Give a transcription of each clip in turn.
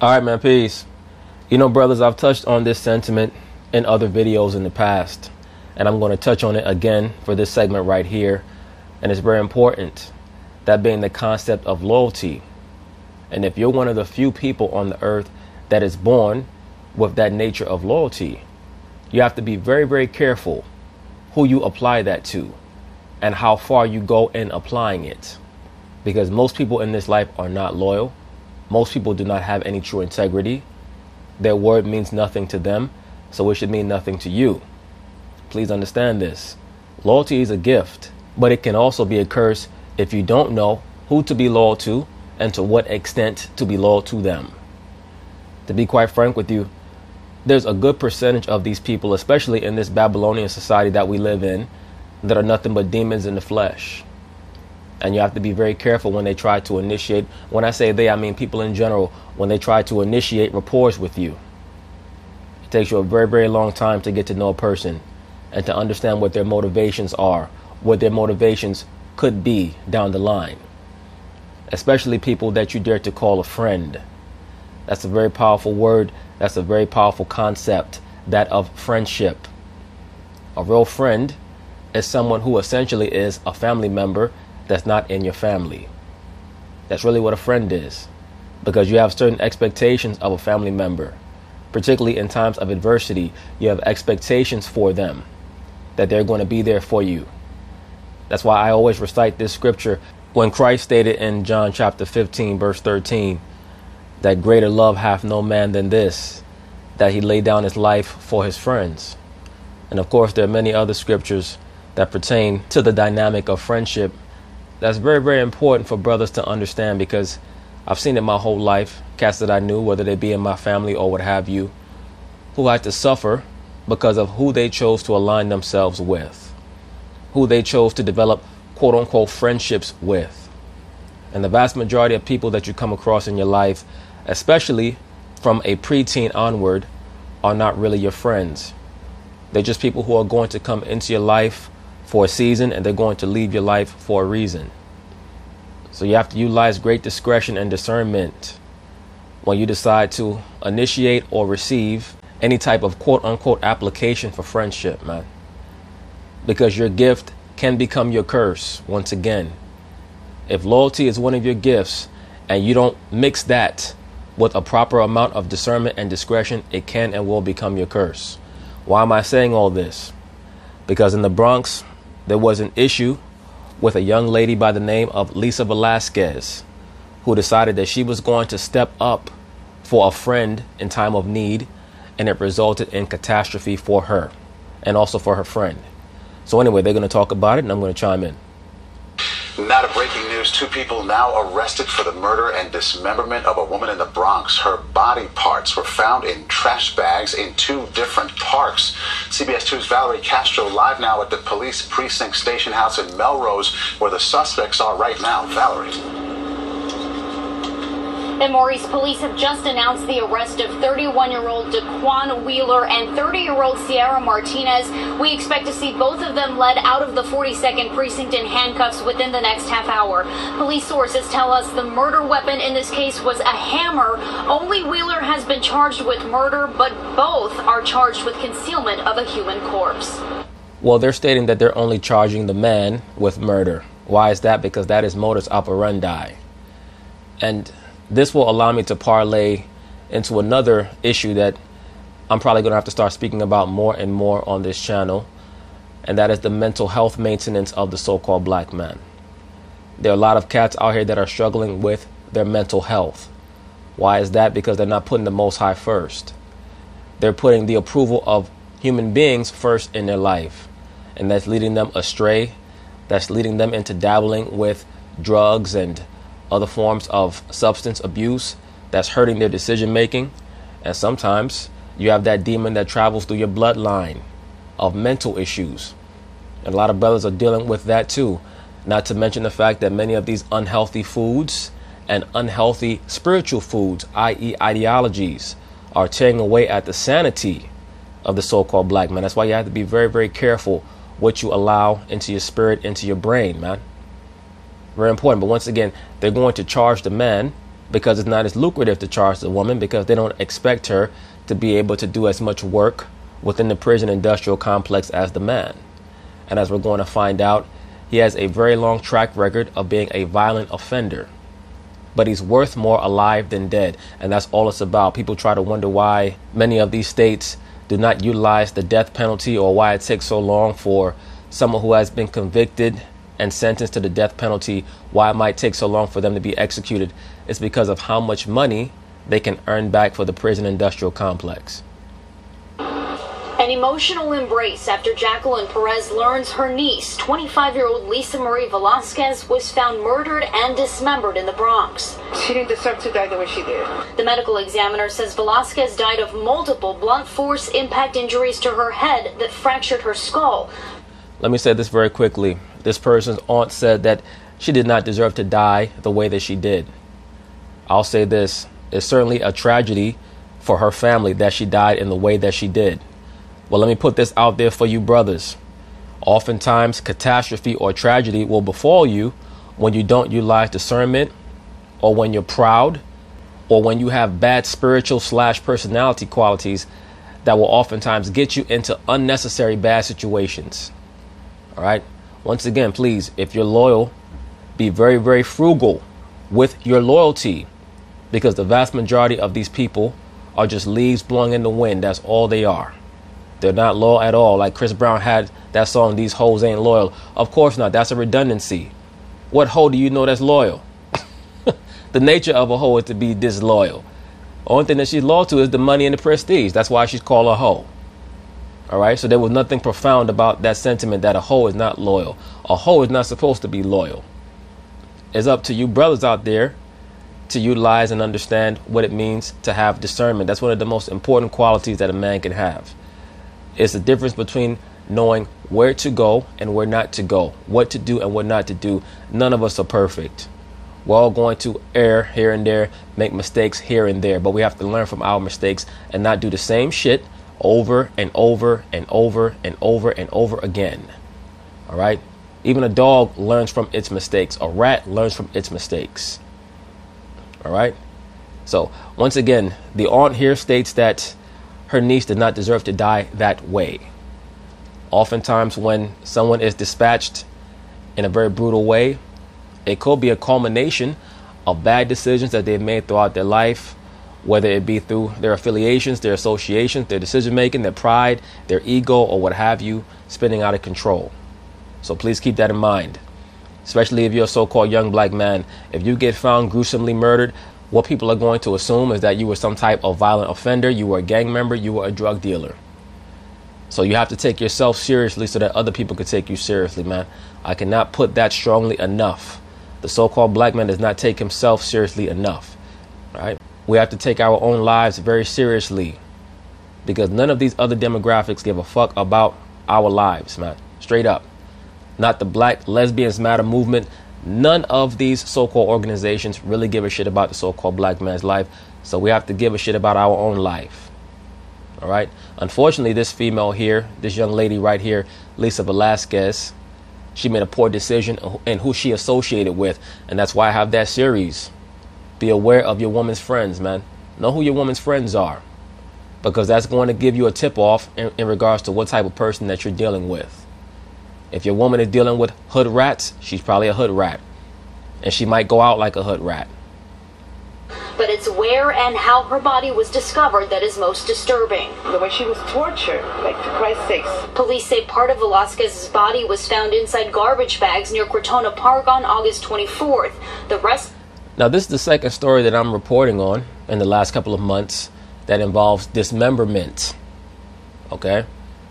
All right, man, peace. You know, brothers, I've touched on this sentiment in other videos in the past, and I'm going to touch on it again for this segment right here. And it's very important, that being the concept of loyalty. And if you're one of the few people on the earth that is born with that nature of loyalty, you have to be very, very careful who you apply that to and how far you go in applying it. Because most people in this life are not loyal. Most people do not have any true integrity. Their word means nothing to them, so it should mean nothing to you. Please understand this. Loyalty is a gift, but it can also be a curse if you don't know who to be loyal to and to what extent to be loyal to them. To be quite frank with you, there's a good percentage of these people, especially in this Babylonian society that we live in, that are nothing but demons in the flesh. And you have to be very careful when they try to initiate. When I say they, I mean people in general. When they try to initiate rapport with you. It takes you a very, very long time to get to know a person and to understand what their motivations are, what their motivations could be down the line. Especially people that you dare to call a friend. That's a very powerful word. That's a very powerful concept, that of friendship. A real friend is someone who essentially is a family member that's not in your family. That's really what a friend is, because you have certain expectations of a family member. Particularly in times of adversity, you have expectations for them, that they're going to be there for you. That's why I always recite this scripture when Christ stated in John chapter 15 verse 13 that greater love hath no man than this, that he laid down his life for his friends. And of course there are many other scriptures that pertain to the dynamic of friendship. That's very, very important for brothers to understand, because I've seen it my whole life. Cats that I knew, whether they be in my family or what have you, who had to suffer because of who they chose to align themselves with, who they chose to develop quote unquote friendships with. And the vast majority of people that you come across in your life, especially from a preteen onward, are not really your friends. They're just people who are going to come into your life for a season, and they're going to leave your life for a reason. So you have to utilize great discretion and discernment when you decide to initiate or receive any type of quote unquote application for friendship, man. Because your gift can become your curse once again. If loyalty is one of your gifts and you don't mix that with a proper amount of discernment and discretion, it can and will become your curse. Why am I saying all this? Because in the Bronx, there was an issue with a young lady by the name of Lisa Velazquez, who decided that she was going to step up for a friend in time of need, and it resulted in catastrophe for her and also for her friend. So anyway, they're going to talk about it, and I'm going to chime in. Now to breaking news. 2 people now arrested for the murder and dismemberment of a woman in the Bronx. Her body parts were found in trash bags in 2 different parks. CBS 2's Valerie Castro live now at the police precinct station house in Melrose, where the suspects are right now. Valerie. And Maurice, police have just announced the arrest of 31-year-old Daquan Wheeler and 30-year-old Sierra Martinez. We expect to see both of them led out of the 42nd precinct in handcuffs within the next half hour. Police sources tell us the murder weapon in this case was a hammer. Only Wheeler has been charged with murder, but both are charged with concealment of a human corpse. Well, they're stating that they're only charging the man with murder. Why is that? Because that is modus operandi. And this will allow me to parlay into another issue that I'm probably going to have to start speaking about more and more on this channel, and that is the mental health maintenance of the so-called black man. There are a lot of cats out here that are struggling with their mental health. Why is that? Because they're not putting the Most High first. They're putting the approval of human beings first in their life, and that's leading them astray. That's leading them into dabbling with drugs and other forms of substance abuse that's hurting their decision making. And sometimes you have that demon that travels through your bloodline of mental issues. And a lot of brothers are dealing with that too. Not to mention the fact that many of these unhealthy foods and unhealthy spiritual foods, i.e. ideologies, are tearing away at the sanity of the so-called black man. That's why you have to be very, very careful what you allow into your spirit, into your brain, man. Very important. But once again, they're going to charge the man because it's not as lucrative to charge the woman, because they don't expect her to be able to do as much work within the prison industrial complex as the man. And as we're going to find out, he has a very long track record of being a violent offender. But he's worth more alive than dead. And that's all it's about. People try to wonder why many of these states do not utilize the death penalty, or why it takes so long for someone who has been convicted and sentenced to the death penalty, why it might take so long for them to be executed. It's because of how much money they can earn back for the prison industrial complex. An emotional embrace after Jacqueline Perez learns her niece, 25-year-old Lisa Marie Velazquez, was found murdered and dismembered in the Bronx. She didn't deserve to die the way she did. The medical examiner says Velazquez died of multiple blunt force impact injuries to her head that fractured her skull. Let me say this very quickly. This person's aunt said that she did not deserve to die the way that she did. I'll say this. It's certainly a tragedy for her family that she died in the way that she did. Well, let me put this out there for you brothers. Oftentimes, catastrophe or tragedy will befall you when you don't utilize discernment, or when you're proud, or when you have bad spiritual / personality qualities that will oftentimes get you into unnecessary bad situations. All right. Once again, please, if you're loyal, be very, very frugal with your loyalty, because the vast majority of these people are just leaves blowing in the wind. That's all they are. They're not loyal at all. Like Chris Brown had that song, "These Hoes Ain't Loyal." Of course not. That's a redundancy. What hoe do you know that's loyal? The nature of a hoe is to be disloyal. Only thing that she's loyal to is the money and the prestige. That's why she's called a hoe. All right. So there was nothing profound about that sentiment that a hoe is not loyal. A hoe is not supposed to be loyal. It's up to you brothers out there to utilize and understand what it means to have discernment. That's one of the most important qualities that a man can have. It's the difference between knowing where to go and where not to go, what to do and what not to do. None of us are perfect. We're all going to err here and there, make mistakes here and there, but we have to learn from our mistakes and not do the same shit over and over and over and over and over again. All right. Even a dog learns from its mistakes. A rat learns from its mistakes. All right. So once again, the aunt here states that her niece did not deserve to die that way. Oftentimes when someone is dispatched in a very brutal way, it could be a culmination of bad decisions that they've made throughout their life, whether it be through their affiliations, their associations, their decision making, their pride, their ego, or what have you, spinning out of control. So please keep that in mind, especially if you're a so-called young black man. If you get found gruesomely murdered, what people are going to assume is that you were some type of violent offender, you were a gang member, you were a drug dealer. So you have to take yourself seriously so that other people can take you seriously, man. I cannot put that strongly enough. The so-called black man does not take himself seriously enough. Right? We have to take our own lives very seriously, because none of these other demographics give a fuck about our lives, man. Straight up. Not the Black Lesbians Matter movement. None of these so-called organizations really give a shit about the so-called black man's life. So we have to give a shit about our own life. All right. Unfortunately, this female here, this young lady right here, Lisa Velazquez, she made a poor decision in who she associated with. And that's why I have that series. Be aware of your woman's friends, man. Know who your woman's friends are, because that's going to give you a tip off in regards to what type of person that you're dealing with. If your woman is dealing with hood rats, she's probably a hood rat, and she might go out like a hood rat. But it's where and how her body was discovered that is most disturbing. The way she was tortured, like, for Christ's sakes. Police say part of Velazquez's body was found inside garbage bags near Crotona Park on August 24th. The rest... Now, this is the second story that I'm reporting on in the last couple of months that involves dismemberment. Okay?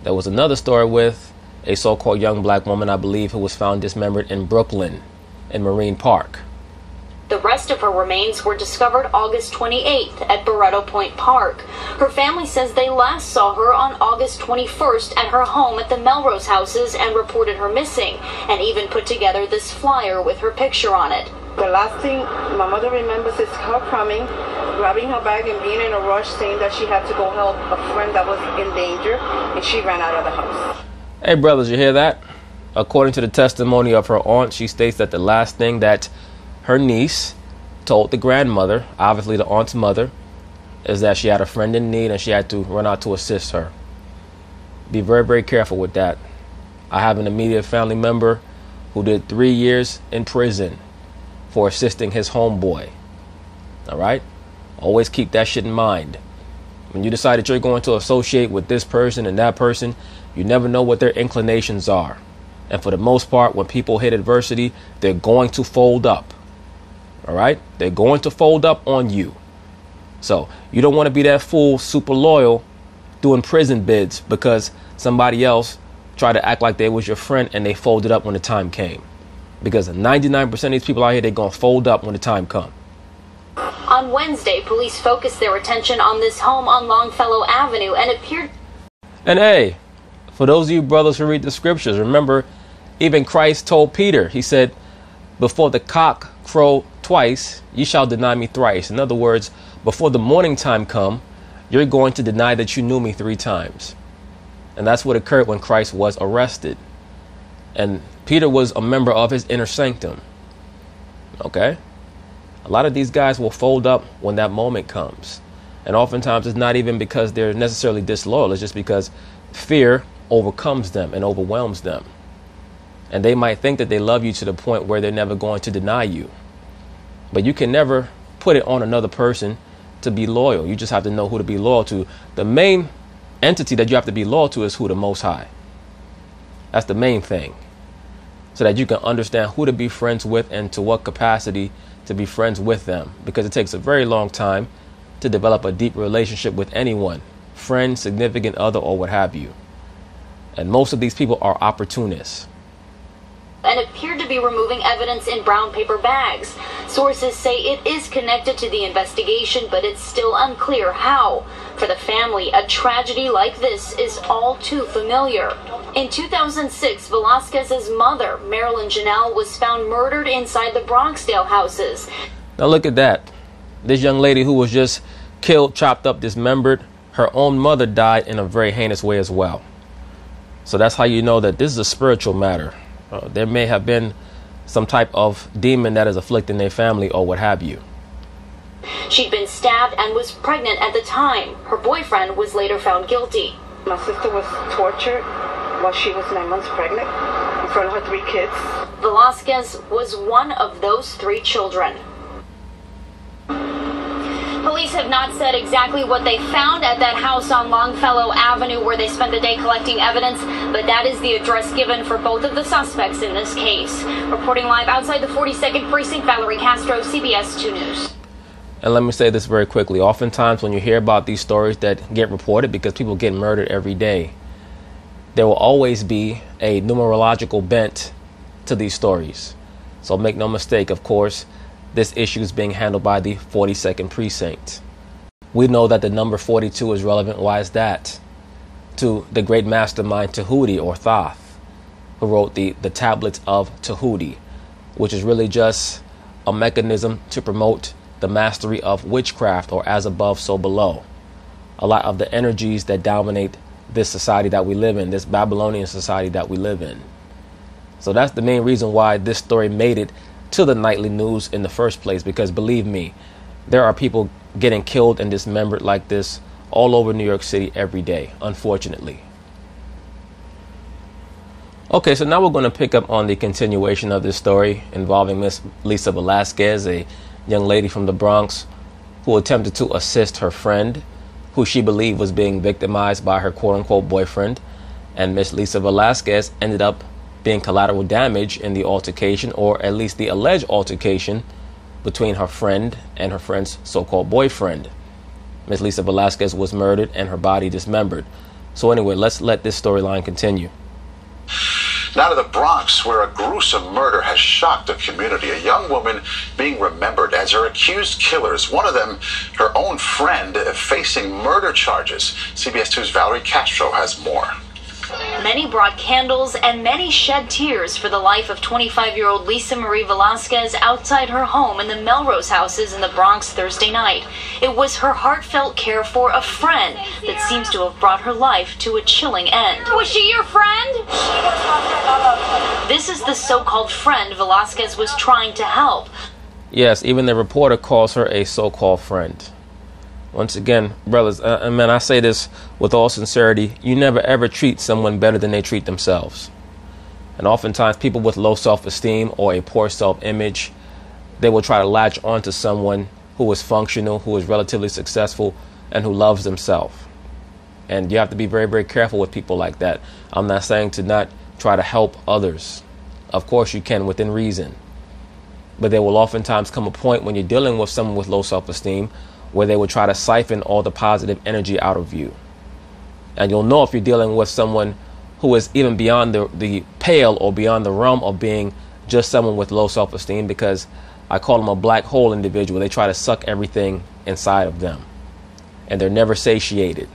There was another story with a so-called young black woman, I believe, who was found dismembered in Brooklyn, in Marine Park. The rest of her remains were discovered August 28th at Barretto Point Park. Her family says they last saw her on August 21st at her home at the Melrose Houses and reported her missing, and even put together this flyer with her picture on it. The last thing my mother remembers is her coming, grabbing her bag and being in a rush, saying that she had to go help a friend that was in danger, and she ran out of the house. Hey brothers, you hear that? According to the testimony of her aunt, she states that the last thing that her niece told the grandmother, obviously the aunt's mother, is that she had a friend in need and she had to run out to assist her. Be very, very careful with that. I have an immediate family member who did 3 years in prison for assisting his homeboy. All right? Always keep that shit in mind. When you decide that you're going to associate with this person and that person, you never know what their inclinations are. And for the most part, when people hit adversity, they're going to fold up. All right? They're going to fold up on you. So you don't want to be that fool, super loyal, doing prison bids because somebody else tried to act like they was your friend and they folded up when the time came. Because 99% of these people out here, they're going to fold up when the time comes. On Wednesday, police focused their attention on this home on Longfellow Avenue and appeared... And hey, for those of you brothers who read the scriptures, remember, even Christ told Peter, he said, before the cock crow twice, ye shall deny me thrice. In other words, before the morning time come, you're going to deny that you knew me 3 times. And that's what occurred when Christ was arrested. And Peter was a member of his inner sanctum. Okay? A lot of these guys will fold up when that moment comes. And oftentimes it's not even because they're necessarily disloyal. It's just because fear overcomes them and overwhelms them. And they might think that they love you to the point where they're never going to deny you. But you can never put it on another person to be loyal. You just have to know who to be loyal to. The main entity that you have to be loyal to is who? The Most High. That's the main thing. So that you can understand who to be friends with and to what capacity to be friends with them. Because it takes a very long time to develop a deep relationship with anyone, friend, significant other, or what have you. And most of these people are opportunists. And appeared to be removing evidence in brown paper bags. Sources say it is connected to the investigation, but it's still unclear how. For the family, a tragedy like this is all too familiar. In 2006, Velazquez's mother, Marilyn Janelle, was found murdered inside the Bronxdale houses. Now look at that. This young lady who was just killed, chopped up, dismembered, her own mother died in a very heinous way as well. So that's how you know that this is a spiritual matter. There may have been some type of demon that is afflicting their family or what have you. She'd been stabbed and was pregnant at the time. Her boyfriend was later found guilty. My sister was tortured while she was 9 months pregnant in front of her 3 kids. Velazquez was one of those 3 children. Police have not said exactly what they found at that house on Longfellow Avenue where they spent the day collecting evidence, but that is the address given for both of the suspects in this case. Reporting live outside the 42nd Precinct, Valerie Castro, CBS 2 News. And let me say this very quickly. Oftentimes when you hear about these stories that get reported, because people get murdered every day, there will always be a numerological bent to these stories. So make no mistake, of course, this issue is being handled by the 42nd Precinct. We know that the number 42 is relevant. Why is that? To the great mastermind Tahuti, or Thoth, who wrote the tablets of Tahuti, which is really just a mechanism to promote the mastery of witchcraft, or as above, so below. A lot of the energies that dominate this society that we live in, this Babylonian society that we live in. So that's the main reason why this story made it to the nightly news in the first place, because believe me, there are people getting killed and dismembered like this all over New York City every day, unfortunately. Okay, so now we're going to pick up on the continuation of this story involving Miss Lisa Velazquez, a young lady from the Bronx who attempted to assist her friend, who she believed was being victimized by her quote-unquote boyfriend. And Miss Lisa Velazquez ended up being collateral damage in the altercation, or at least the alleged altercation, between her friend and her friend's so-called boyfriend. Miss Lisa Velazquez was murdered and her body dismembered. So anyway, let's let this storyline continue. Now to the Bronx, where a gruesome murder has shocked the community. A young woman being remembered as her accused killers. One of them, her own friend, facing murder charges. CBS 2's Valerie Castro has more. Many brought candles and many shed tears for the life of 25-year-old Lisa Marie Velazquez outside her home in the Melrose houses in the Bronx Thursday night. It was her heartfelt care for a friend that seems to have brought her life to a chilling end. Was she your friend? This is the so-called friend Velazquez was trying to help. Yes, even the reporter calls her a so-called friend. Once again, brothers, man, I say this with all sincerity. You never ever treat someone better than they treat themselves. And oftentimes people with low self-esteem or a poor self-image, they will try to latch onto someone who is functional, who is relatively successful, and who loves themselves. And you have to be very, very careful with people like that. I'm not saying to not try to help others. Of course you can within reason. But there will oftentimes come a point when you're dealing with someone with low self-esteem where they will try to siphon all the positive energy out of you. And you'll know if you're dealing with someone who is even beyond the pale or beyond the realm of being just someone with low self-esteem, because I call them a black hole individual. They try to suck everything inside of them. And they're never satiated.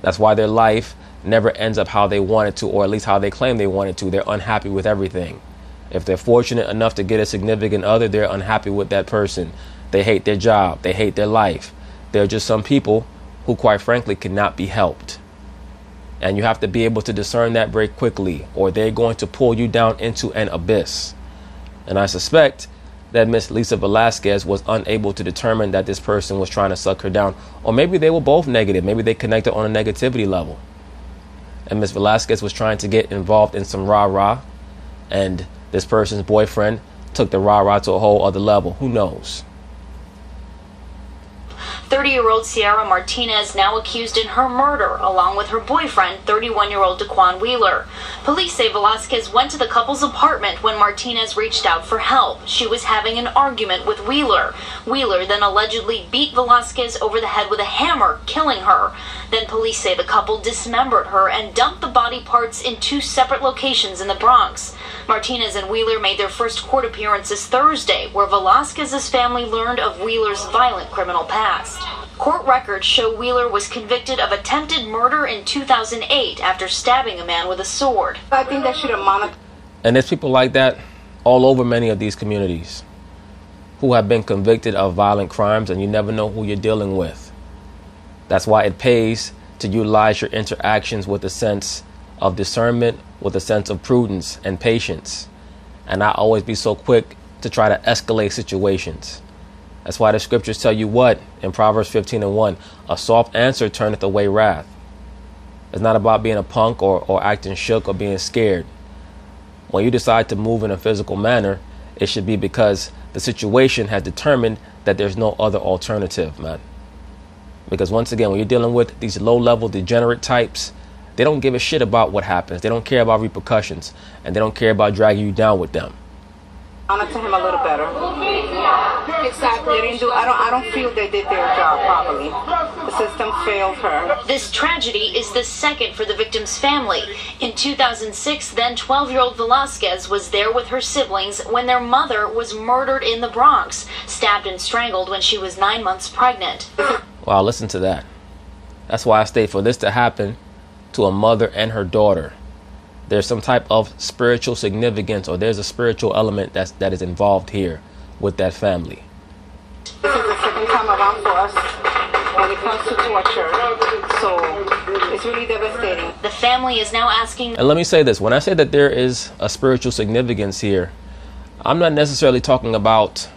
That's why their life never ends up how they want it to, or at least how they claim they want it to. They're unhappy with everything. If they're fortunate enough to get a significant other, they're unhappy with that person. They hate their job. They hate their life. They're just some people who, quite frankly, cannot be helped. And you have to be able to discern that very quickly, or they're going to pull you down into an abyss. And I suspect that Miss Lisa Velazquez was unable to determine that this person was trying to suck her down. Or maybe they were both negative. Maybe they connected on a negativity level. And Miss Velazquez was trying to get involved in some rah-rah. And this person's boyfriend took the rah-rah to a whole other level. Who knows? 30-year-old Sierra Martinez now accused in her murder, along with her boyfriend, 31-year-old Daquan Wheeler. Police say Velazquez went to the couple's apartment when Martinez reached out for help. She was having an argument with Wheeler. Wheeler then allegedly beat Velazquez over the head with a hammer, killing her. Then police say the couple dismembered her and dumped the body parts in 2 separate locations in the Bronx. Martinez and Wheeler made their first court appearances Thursday, where Velazquez's family learned of Wheeler's violent criminal past. Court records show Wheeler was convicted of attempted murder in 2008 after stabbing a man with a sword. I think that should have monitored. And there's people like that all over many of these communities who have been convicted of violent crimes, and you never know who you're dealing with. That's why it pays to utilize your interactions with a sense of discernment, with a sense of prudence and patience, and not always be so quick to try to escalate situations. That's why the scriptures tell you what in Proverbs 15:1, a soft answer turneth away wrath. It's not about being a punk or acting shook or being scared. When you decide to move in a physical manner, it should be because the situation has determined that there's no other alternative, man. Because once again, when you're dealing with these low-level degenerate types, they don't give a shit about what happens. They don't care about repercussions, and they don't care about dragging you down with them. Monitor him a little better. Exactly. They didn't do. I don't feel they did their job properly. The system failed her. This tragedy is the second for the victim's family. In 2006, then 12-year-old Velazquez was there with her siblings when their mother was murdered in the Bronx, stabbed and strangled when she was 9 months pregnant. Wow, listen to that. That's why I state, for this to happen to a mother and her daughter, there's some type of spiritual significance, or there's a spiritual element that is involved here with that family. This is the second time around for us when it comes to torture, so it's really devastating. The family is now asking. And let me say this, when I say that there is a spiritual significance here, I'm not necessarily talking about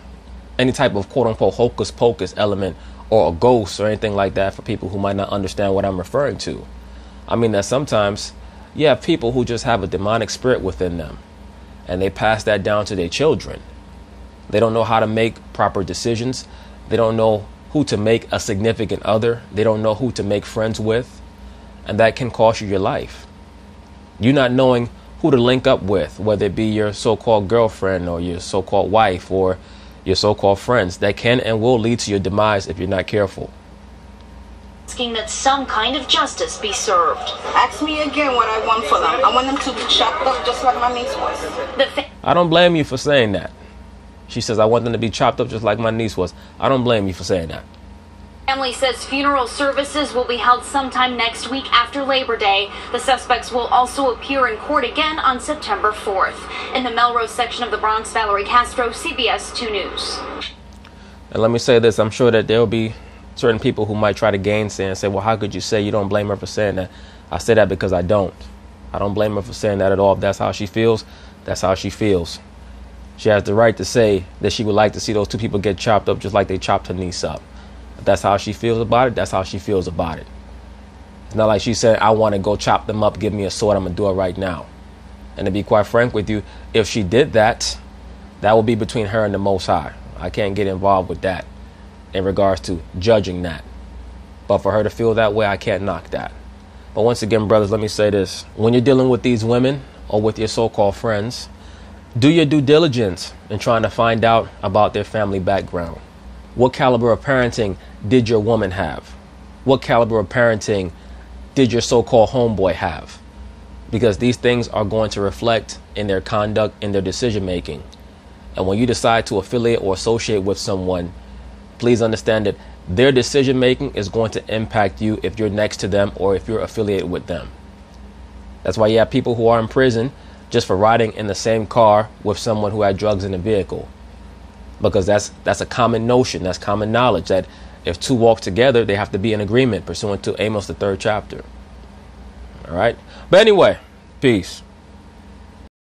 any type of quote-unquote hocus-pocus element or a ghost or anything like that for people who might not understand what I'm referring to. I mean that sometimes you have people who just have a demonic spirit within them, and they pass that down to their children. They don't know how to make proper decisions. They don't know who to make a significant other. They don't know who to make friends with, and that can cost you your life. You not knowing who to link up with, whether it be your so-called girlfriend or your so-called wife or your so-called friends, that can and will lead to your demise if you're not careful. Asking that some kind of justice be served. Ask me again what I want for them. I want them to be chopped up just like my niece was. I don't blame you for saying that. She says, I want them to be chopped up just like my niece was. I don't blame you for saying that. Family says funeral services will be held sometime next week after Labor Day. The suspects will also appear in court again on September 4th. In the Melrose section of the Bronx, Valerie Castro, CBS 2 News. And let me say this, I'm sure that there will be certain people who might try to gainsay and say, well, how could you say you don't blame her for saying that? I say that because I don't. I don't blame her for saying that at all. If that's how she feels, that's how she feels. She has the right to say that she would like to see those two people get chopped up just like they chopped her niece up. If that's how she feels about it, that's how she feels about it. It's not like she said, I want to go chop them up, give me a sword, I'm going to do it right now. And to be quite frank with you, if she did that, that would be between her and the Most High. I can't get involved with that in regards to judging that. But for her to feel that way, I can't knock that. But once again, brothers, let me say this. When you're dealing with these women or with your so-called friends, do your due diligence in trying to find out about their family background. What caliber of parenting did your woman have? What caliber of parenting did your so-called homeboy have? Because these things are going to reflect in their conduct, in their decision making. And when you decide to affiliate or associate with someone, please understand that their decision making is going to impact you if you're next to them or if you're affiliated with them. That's why you have people who are in prison just for riding in the same car with someone who had drugs in the vehicle. Because that's a common notion, that's common knowledge, that if two walk together, they have to be in agreement pursuant to Amos, the 3rd chapter. All right. But anyway, peace.